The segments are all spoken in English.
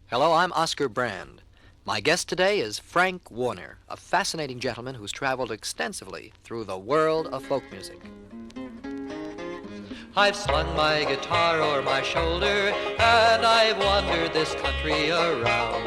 Hello, I'm Oscar Brand. My guest today is Frank Warner, a fascinating gentleman who's traveled extensively through the world of folk music. I've slung my guitar o'er my shoulder, and I've wandered this country around.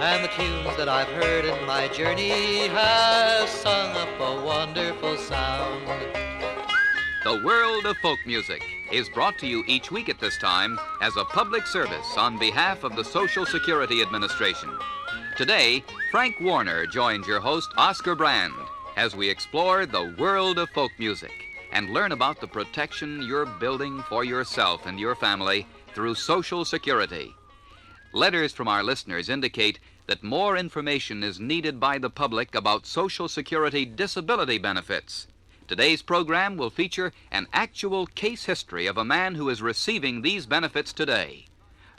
And the tunes that I've heard in my journey have sung up a wonderful sound. The World of Folk Music is brought to you each week at this time as a public service on behalf of the Social Security Administration. Today, Frank Warner joins your host, Oscar Brand, as we explore the world of folk music and learn about the protection you're building for yourself and your family through Social Security. Letters from our listeners indicate that more information is needed by the public about Social Security disability benefits. Today's program will feature an actual case history of a man who is receiving these benefits today.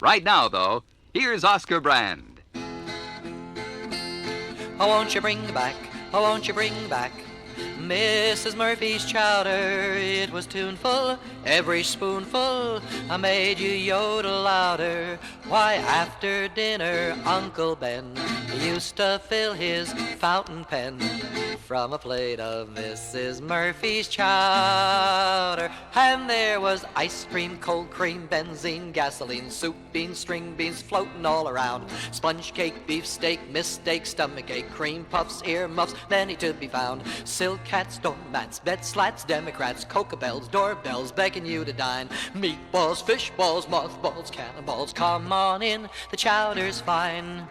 Right now, though, here's Oscar Brand. Oh, won't you bring back, oh, won't you bring back Mrs. Murphy's chowder? It was tuneful, every spoonful. I made you yodel louder. Why, after dinner, Uncle Ben used to fill his fountain pen from a plate of Mrs. Murphy's chowder. And there was ice cream, cold cream, benzene, gasoline, soup, beans, string beans floating all around. Sponge cake, beefsteak, mistake, stomach ache, cream puffs, earmuffs, many to be found. Silk hats, doormats, bed slats, Democrats, cocoa bells, doorbells begging you to dine. Meatballs, fish balls, mothballs, cannonballs, come on in, the chowder's fine.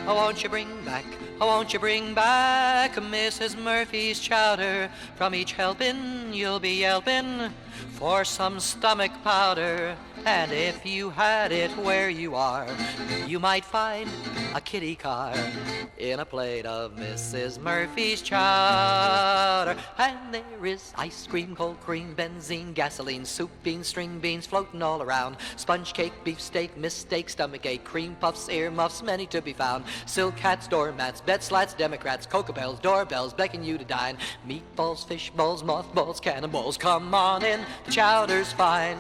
Oh, won't you bring back, oh, won't you bring back Mrs. Murphy's chowder? From each helping, you'll be yelping for some stomach powder. And if you had it where you are, you might find a kitty car in a plate of Mrs. Murphy's chowder. And there is ice cream, cold cream, benzene, gasoline, soup, beans, string beans floating all around. Sponge cake, beefsteak, mistake, stomach ache, cream puffs, earmuffs, many to be found. Silk hats, doormats, bed slats, Democrats, cocoa bells, doorbells begging you to dine. Meatballs, fish balls, mothballs, cannonballs, come on in, the chowder's fine.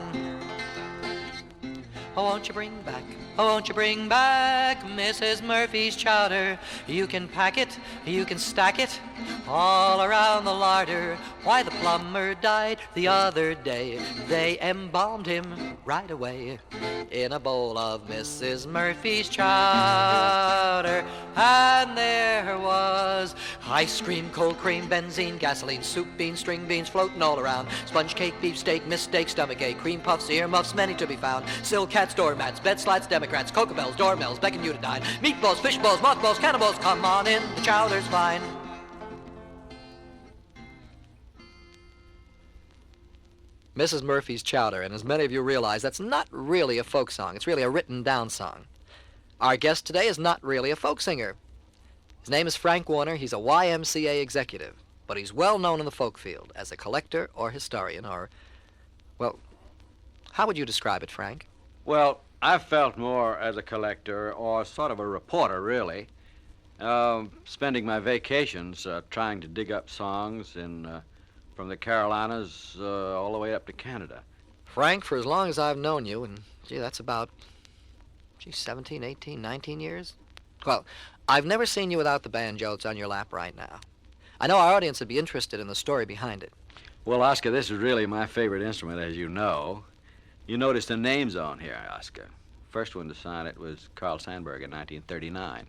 Oh, won't you bring back, oh, won't you bring back Mrs. Murphy's chowder? You can pack it, you can stack it all around the larder. Why, the plumber died the other day. They embalmed him right away in a bowl of Mrs. Murphy's chowder. And there was ice cream, cold cream, benzene, gasoline, soup, beans, string beans floating all around. Sponge cake, beefsteak, mistake, stomach ache, cream puffs, earmuffs, many to be found. Silk hats, doormats, bed slats, Democrats, cocoa bells, doorbells begging you to dine. Meatballs, fish balls, mothballs, cannonballs, come on in, the chowder's fine. Mrs. Murphy's Chowder, and as many of you realize, that's not really a folk song. It's really a written-down song. Our guest today is not really a folk singer. His name is Frank Warner. He's a YMCA executive, but he's well known in the folk field as a collector or historian or, well, how would you describe it, Frank? Well, I felt more as a collector or sort of a reporter, really, spending my vacations trying to dig up songs from the Carolinas all the way up to Canada. Frank, for as long as I've known you, and gee, that's about 17, 18, 19 years? Well, I've never seen you without the banjo. It's on your lap right now. I know our audience would be interested in the story behind it. Well, Oscar, this is really my favorite instrument, as you know. You notice the names on here, Oscar. First one to sign it was Carl Sandburg in 1939.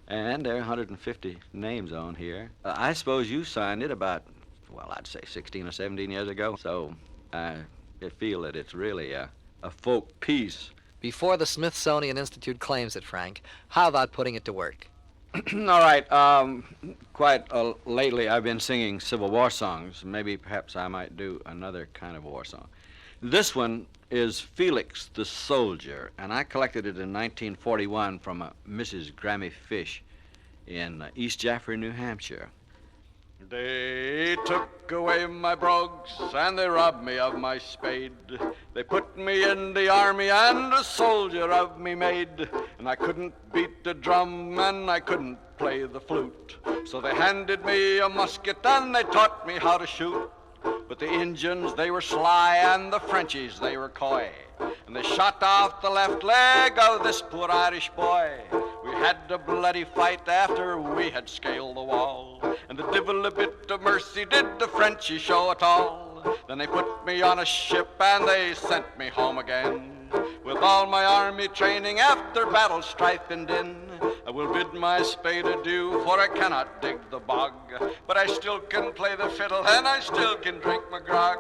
And there are 150 names on here. I suppose you signed it about, well, I'd say 16 or 17 years ago. So I feel that it's really a folk piece. Before the Smithsonian Institute claims it, Frank, how about putting it to work? All right. Quite lately, I've been singing Civil War songs. Maybe perhaps I might do another kind of war song. This one is Felix the Soldier, and I collected it in 1941 from a Mrs. Grammy Fish in East Jaffrey, New Hampshire. They took away my brogues, and they robbed me of my spade. They put me in the army, and a soldier of me made. And I couldn't beat the drum, and I couldn't play the flute. So they handed me a musket, and they taught me how to shoot. But the Injuns, they were sly, and the Frenchies, they were coy. And they shot off the left leg of this poor Irish boy. We had a bloody fight after we had scaled the wall. And the divil a bit of mercy did the Frenchies show at all. Then they put me on a ship and they sent me home again. With all my army training after battle, strife and din, I will bid my spade adieu, for I cannot dig the bog. But I still can play the fiddle and I still can drink my grog.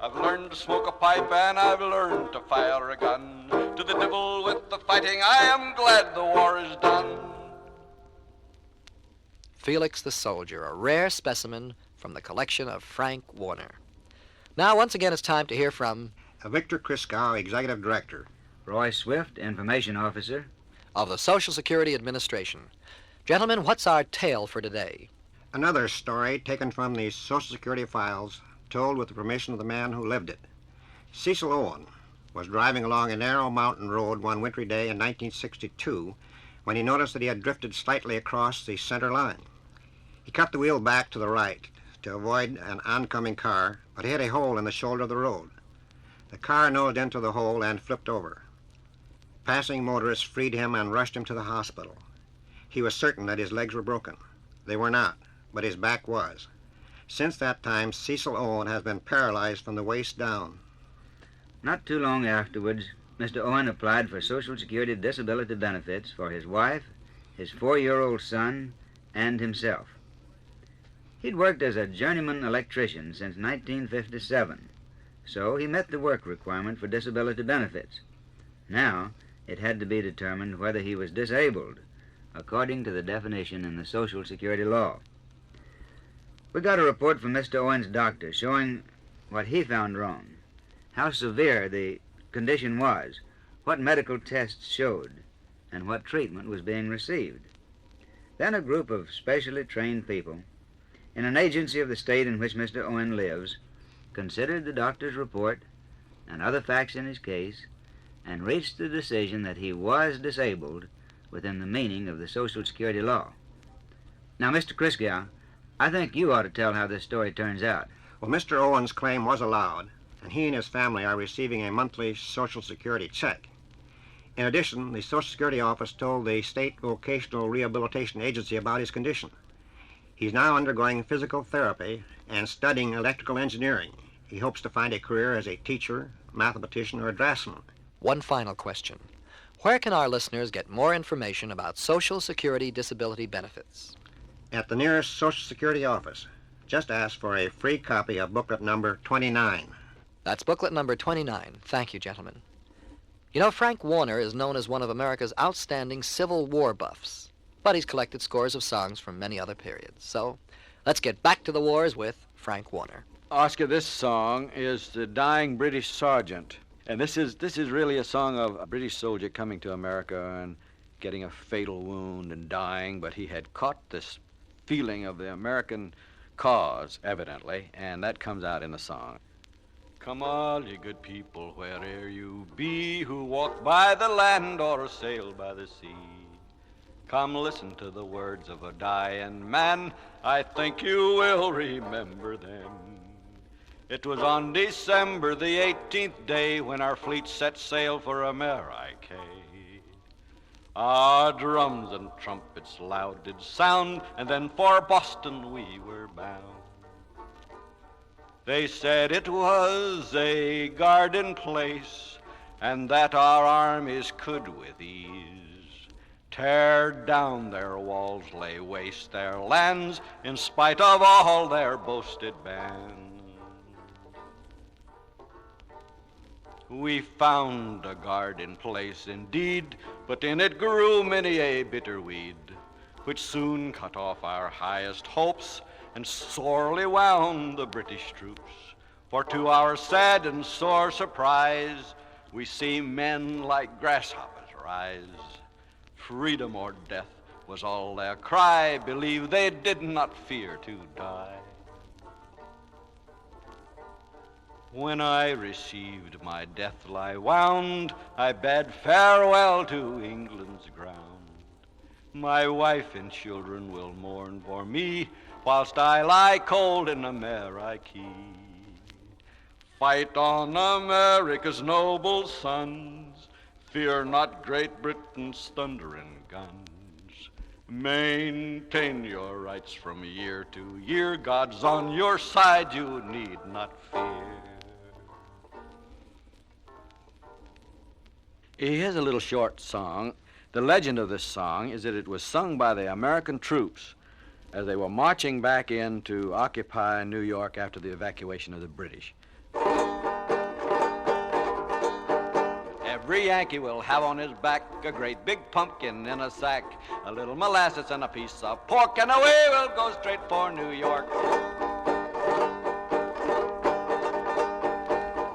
I've learned to smoke a pipe and I've learned to fire a gun. To the devil with the fighting, I am glad the war is done. Felix the Soldier, a rare specimen from the collection of Frank Warner. Now, once again, it's time to hear from Victor Christgau, Executive Director. Roy Swift, Information Officer. of the Social Security Administration. Gentlemen, what's our tale for today? Another story taken from the Social Security files, told with the permission of the man who lived it. Cecil Owen was driving along a narrow mountain road one wintry day in 1962 when he noticed that he had drifted slightly across the center line. He cut the wheel back to the right to avoid an oncoming car, but he hit a hole in the shoulder of the road. The car nosed into the hole and flipped over. Passing motorists freed him and rushed him to the hospital. He was certain that his legs were broken. They were not, but his back was. Since that time, Cecil Owen has been paralyzed from the waist down. Not too long afterwards, Mr. Owen applied for Social Security disability benefits for his wife, his 4-year-old son, and himself. He'd worked as a journeyman electrician since 1957, so he met the work requirement for disability benefits. Now, it had to be determined whether he was disabled, according to the definition in the Social Security law. We got a report from Mr. Owen's doctor showing what he found wrong, how severe the condition was, what medical tests showed, and what treatment was being received. Then a group of specially trained people in an agency of the state in which Mr. Owen lives considered the doctor's report and other facts in his case and reached the decision that he was disabled within the meaning of the Social Security law. Now, Mr. Christgau, I think you ought to tell how this story turns out. Well, Mr. Owen's claim was allowed, and he and his family are receiving a monthly Social Security check. In addition, the Social Security office told the State Vocational Rehabilitation Agency about his condition. He's now undergoing physical therapy and studying electrical engineering. He hopes to find a career as a teacher, mathematician, or a draftsman. One final question. Where can our listeners get more information about Social Security disability benefits? At the nearest Social Security office, just ask for a free copy of booklet number 29. That's booklet number 29. Thank you, gentlemen. You know, Frank Warner is known as one of America's outstanding Civil War buffs, but he's collected scores of songs from many other periods. So let's get back to the wars with Frank Warner. Oscar, this song is The Dying British Sergeant. And this is really a song of a British soldier coming to America and getting a fatal wound and dying, but he had caught this feeling of the American cause, evidently, and that comes out in the song. Come all ye good people, where'er you be, who walk by the land or sail by the sea. Come listen to the words of a dying man, I think you will remember them. It was on December the 18th day when our fleet set sail for America. Our drums and trumpets loud did sound, and then for Boston we were bound. They said it was a garden place, and that our armies could with ease tear down their walls, lay waste their lands, in spite of all their boasted bands. We found a garden place indeed, but in it grew many a bitter weed, which soon cut off our highest hopes and sorely wound the British troops. For to our sad and sore surprise, we see men like grasshoppers rise. Freedom or death was all their cry, believe they did not fear to die. When I received my death lie wound, I bade farewell to England's ground. My wife and children will mourn for me, whilst I lie cold in America. Fight on, America's noble sons. Fear not Great Britain's thundering guns. Maintain your rights from year to year. God's on your side, you need not fear. Here's a little short song. The legend of this song is that it was sung by the American troops as they were marching back in to occupy New York after the evacuation of the British. Every Yankee will have on his back a great big pumpkin in a sack, a little molasses and a piece of pork, and away we'll go straight for New York.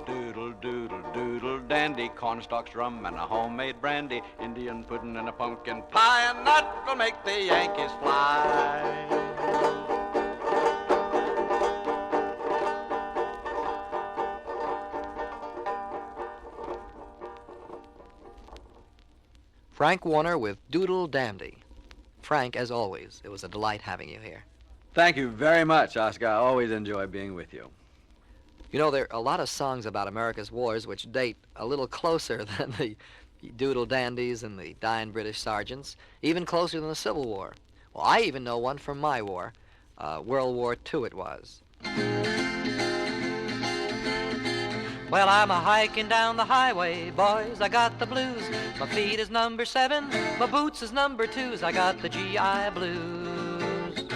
Doodle, doodle, doodle, dandy, cornstalks, rum, and a homemade brandy, Indian pudding and a pumpkin pie, and that will make the Yankees fly. Frank Warner with Doodle Dandy. Frank, as always, it was a delight having you here. Thank you very much, Oscar. I always enjoy being with you. You know, there are a lot of songs about America's wars which date a little closer than the Doodle Dandies and the dying British sergeants, even closer than the Civil War. Well, I even know one from my war. World War II it was. Well, I'm a-hiking down the highway, boys, I got the blues. My feet is number 7, my boots is number 2s. I got the GI blues.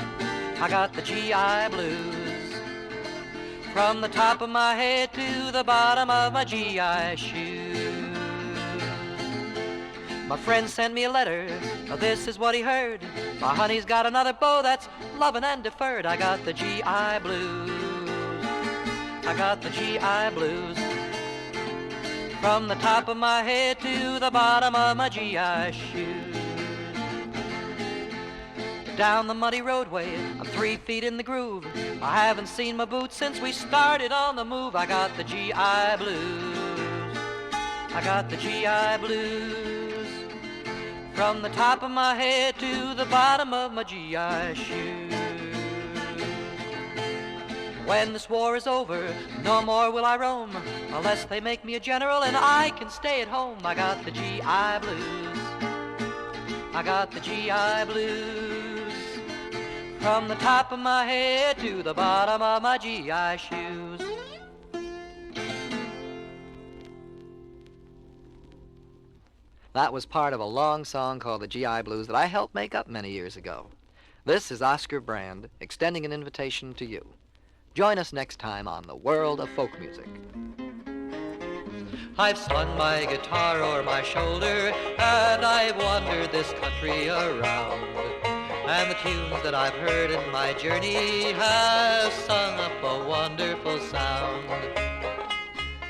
I got the GI blues. From the top of my head to the bottom of my GI shoes. My friend sent me a letter, now this is what he heard. My honey's got another beau that's loving and deferred. I got the GI blues. I got the GI blues. From the top of my head to the bottom of my GI shoes. Down the muddy roadway, I'm 3 feet in the groove. I haven't seen my boots since we started on the move. I got the GI blues. I got the GI blues. From the top of my head to the bottom of my GI shoes. When this war is over, no more will I roam, unless they make me a general and I can stay at home. I got the GI blues. I got the GI blues. From the top of my head to the bottom of my GI shoes. That was part of a long song called the GI Blues that I helped make up many years ago. This is Oscar Brand extending an invitation to you. Join us next time on The World of Folk Music. I've slung my guitar o'er my shoulder and I've wandered this country around. And the tunes that I've heard in my journey have sung up a wonderful sound.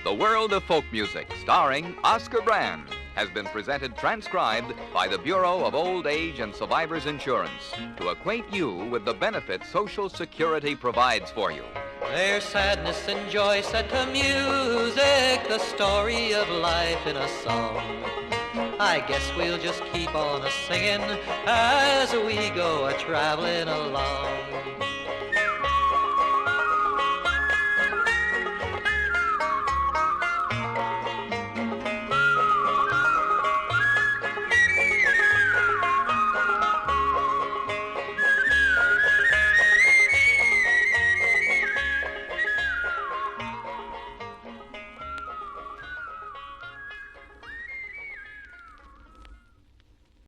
The World of Folk Music, starring Oscar Brand, has been presented transcribed by the Bureau of Old Age and Survivors Insurance to acquaint you with the benefits Social Security provides for you. There's sadness and joy set to music, the story of life in a song. I guess we'll just keep on a-singing as we go a-traveling along.